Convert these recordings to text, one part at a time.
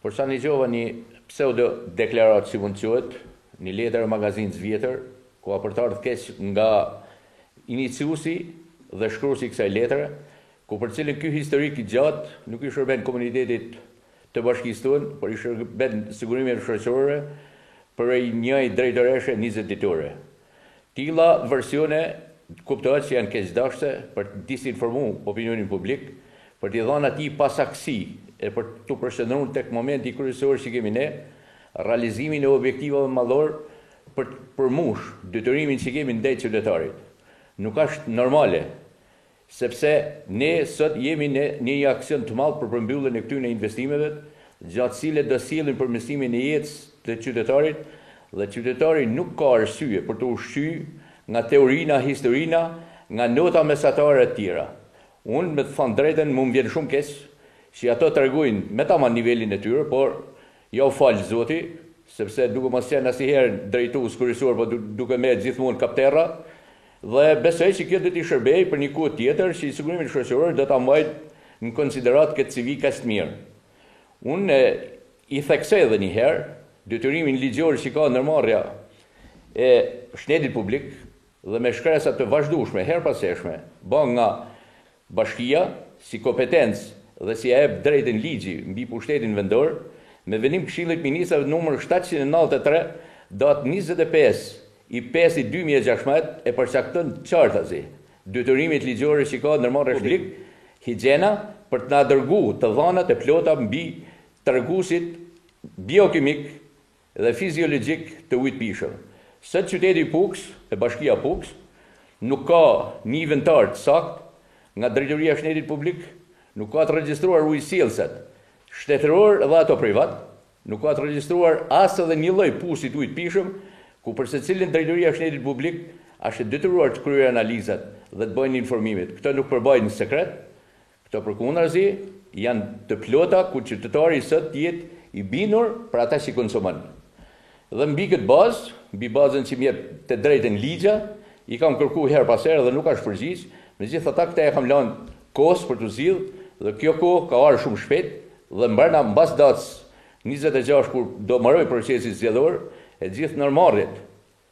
Por sa një gjova një pseudo deklarat që mund quhet, një letër e magazinës vjetër, ku aportarët keq nga iniciusi dhe shkruesi kësaj letre, ku për cilën ky historik i gjatë nuk i shërben komunitetit të bashkisë tonë, por i shërben sigurimeve shoqërore për një drejtoreshe 20 ditore. Tilla versione kuptohet që janë keqdashse për të disinformu opinionin publik, për t'i dhënë atij pasaksi e për të përshëndruar tek momenti kryesor që kemi ne, realizimin e objektivave mallor për të përmush detyrimin që kemi ndaj qytetarit. Nuk është normale, sepse ne sot jemi në një aksion të madh për përmbylljen e këtyre investimeve, gjatë cilët do sillin përmirësimin e jetës të qytetarit, dhe qytetari nuk ka arsye për të ushqyer nga teorina, historina, nga nota mesatare të tjera. Unë me të thënë drejtën, më vjen shumë keq që ato tregojnë me tamam nivelin e tyre, por ja u fal Zoti, sepse duke mos qenë asnjëherë drejtues kryesor, por duke me gjithmonë kapterra, dhe besoj që kjo do t'i shërbej për një kohë tjetër që sigurimin shoqëror do ta mbajt në konsiderat këtë CV kaq të mirë. Unë i theksoj edhe një herë detyrimin ligjor që ka ndërmarrja e shtetit publik dhe me shkresat të vazhdueshme her pas hershme bën nga bashkia si kompetencë dhe si jep drejtën ligji mbi pushtetin vendor, me vendim Këshillit Ministrave numër 793 datë 25 i 5 i 2016 e përcakton qartazi detyrimit ligjore që ka ndërmarrja publik higjiena për të na dërguar të dhënat e plota mbi treguesit biokimik dhe fiziologjik të ujit pishëm. Sot qyteti Puks, e bashkia Puks, nuk ka një inventar të saktë nga drejtoria e shtetit publik, nuk ka të regjistruar ujësjellëset shtetëror dhe ato privat, nuk ka të regjistruar as edhe një lloj pusi të ujit pishëm, ku për secilin drejtoria e shtetit publik është e detyruar të kryejë analizat dhe të bëjnë informimet. Këto nuk përbajnë në sekret, këto përkundrazi janë të plota ku qytetari sot jetë i bindur për ata që konsumon. Dhe mbi këtë bazë, mbi bazën që më jep të drejtën ligja, i kam kërkuar her pas here dhe nuk është përgjigj. Megjithatë këta e kam lënë kohës për të zgjidhur dhe kjo kohë ka ardhur shumë shpejt dhe mbas datës 26 kur do mbaroj procesi zgjedhor, e gjithë ndërmarrjet,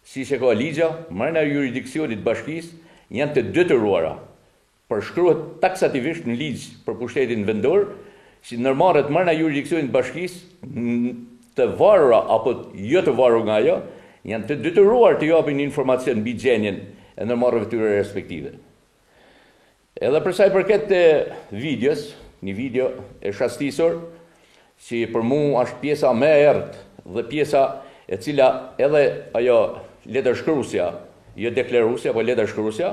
siç e ka ligja, brenda jurisdiksionit bashkisë janë të detyruara. Përshkruhet taksativisht në ligj për pushtetin vendor, si ndërmarrjet brenda jurisdiksionit bashkisë të varura apo jo të varur nga ajo, janë të detyruar të japin informacion mbi gjendjen e ndërmarrjeve tyre respektive. Edhe për sa i përket videos, një video e shastisur, që për mua është pjesa më e errët dhe pjesa e cila edhe ajo letërshkruesja, jo deklaruesja, po letërshkruesja,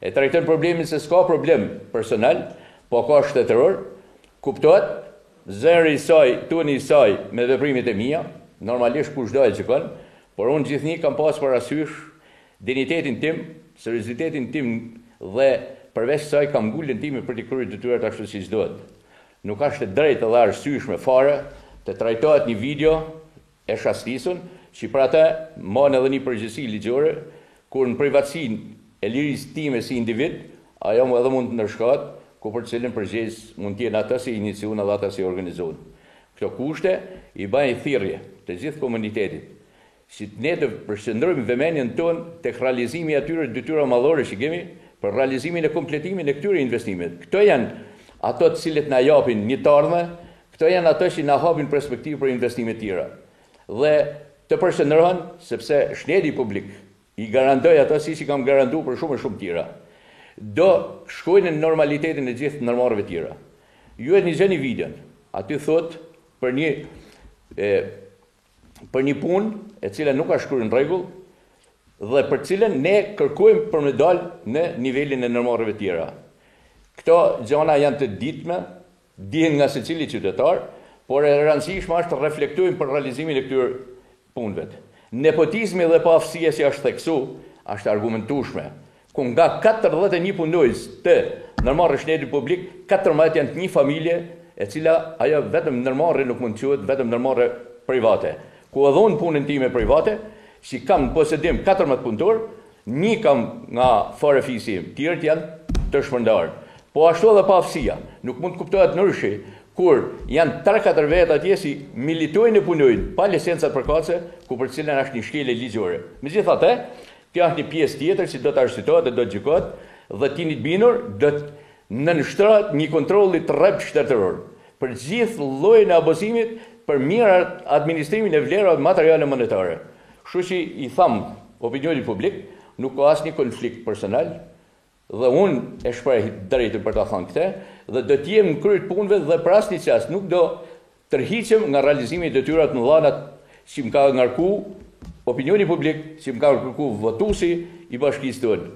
e trajton problemin se s'ka problem personal, po ka shtetëror, kuptohet, zëri i saj, tuni i saj me veprimet e mia, normalisht kush do e çikon, por unë gjithnjë kam pas parasysh dinjitetin tim, seriozitetin tim dhe përveç saj kam ngulën time për të kryer detyrat ashtu siç duhet. Nuk është e drejtë dhe arsyeshme fare të trajtohet një video e shastisur, që për ata marrën edhe një përgjegjësi ligjore, kur në privatësinë e lirisë time si individ, ajo edhe mund të ndërshkohet, ku për cilën përgjegjës mund të jenë ata si iniciuan dhe ata si organizuan. Këto kushte i bëjnë thirrje të gjithë komunitetit, si ne të përshëndrojmë vëmendjen tonë tek realizimi i atyre detyra mallore që kemi për realizimin e kompletimin e këtyre investimeve. Këto janë ato të cilët na japin një të ardhme, këto janë ato që na hapin perspektivë për investime të tjera. Dhe të përshëndrohen sepse shteti publik i garantoj ato siç i kam garantuar për shumë tjera. Do shkojnë në normalitetin e gjithë ndërmarrjeve tjera. Ju e një videon, aty thot për një punë e cila nuk ka shkruar në rregull dhe për cilën ne kërkojmë për me dalë në nivelin e ndërmarrjeve tjera. Këto gjëra janë të ditme, dihen nga secili qytetar, por e rëndësishme është të reflektojmë për realizimin e këtyre punëve. Nepotizmi dhe paaftësia që është theksu, është argumentueshme. Ku nga 41 punojës të ndërmarrjes shtetit publik, 14 janë të një familje, e cila ajo vetëm ndërmarrje nuk mund të quhet vetëm ndërmarrje private. Ku edhe unë punën time private, që kam në posedim 14 punëtor, një kam nga fare fisi im, tjerët janë të shpërndarë. Po ashtu edhe paaftësia, nuk mund të kuptohet ndryshe kur janë 3-4 vetë atje si militojnë e punojnë, pa licencat përkatëse, ku për cilën është një shkele ligjore. Megjithatë, kjo është një pjesë tjetër që do të arsitohet dhe do të gjykohet, dhe tinit binur do të nënshtrohet një kontrolli të rrept shtetëror për gjithë llojin e abuzimit për mirë administrimin e vlerave materiale monetare. Kështu që i tham opinionit publik, nuk ka asnjë konflikt personal, dhe unë e shpreh drejtën për ta thënë këtë, dhe do të jem në krye të punëve dhe për asnjë çast nuk do tërhiqem nga realizimi i detyrave të mëdha që më ka ngarku opinioni publik, që më ka ngarku votuesi i bashkisë tonë.